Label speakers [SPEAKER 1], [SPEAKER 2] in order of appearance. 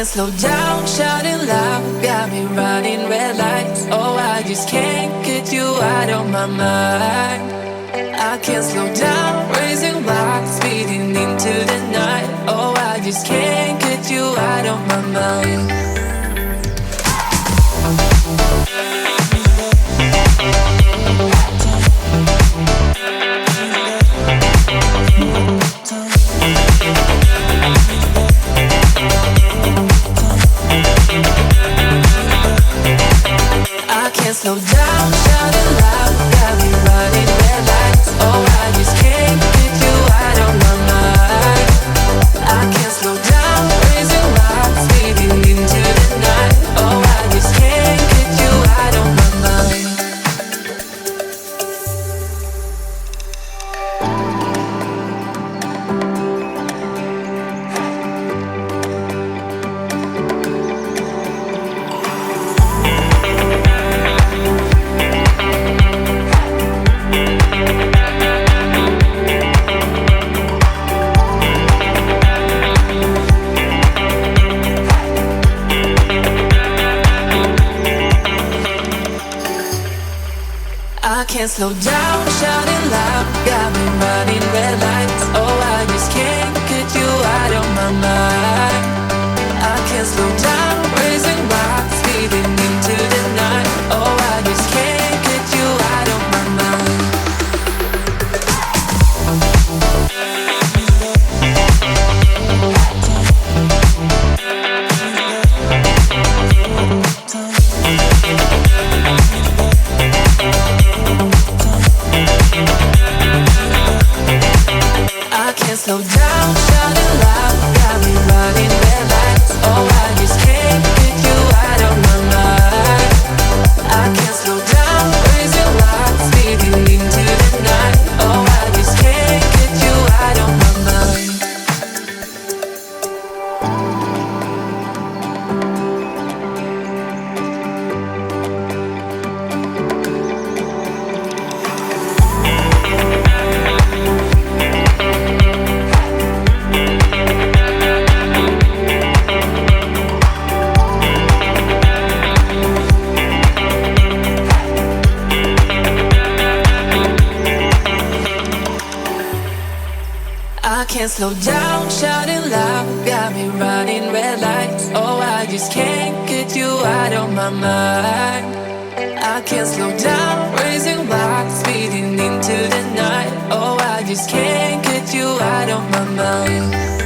[SPEAKER 1] slow down, shouting loud, got me running red lights. Oh, I just can't get you out of my mind. I can't slow down, raising my speeding into the night. Oh, I just can't get you out of my mind. I can't slow down, shouting loud, got me running red lights. Oh, I just can't get you out of my mind. I can't slow down, raising my speeding into the night. Oh, I just can't get you out of my mind. I can't slow down, shouting loud, got me running red lights. Oh, I just can't get you out of my mind. I can't slow down, raising my speeding into the night. Oh, I just can't get you out of my mind. I can't slow down, shouting loud, got me running red lights. Oh, I just can't get you out of my mind. I can't slow down, raising lights, speeding into the night. Oh, I just can't get you out of my mind. I can't slow down, shouting loud, got me running red lights. Oh, I just can't get you out of my mind. I can't slow down, raising my speeding into the night. Oh, I just can't get you out of my mind.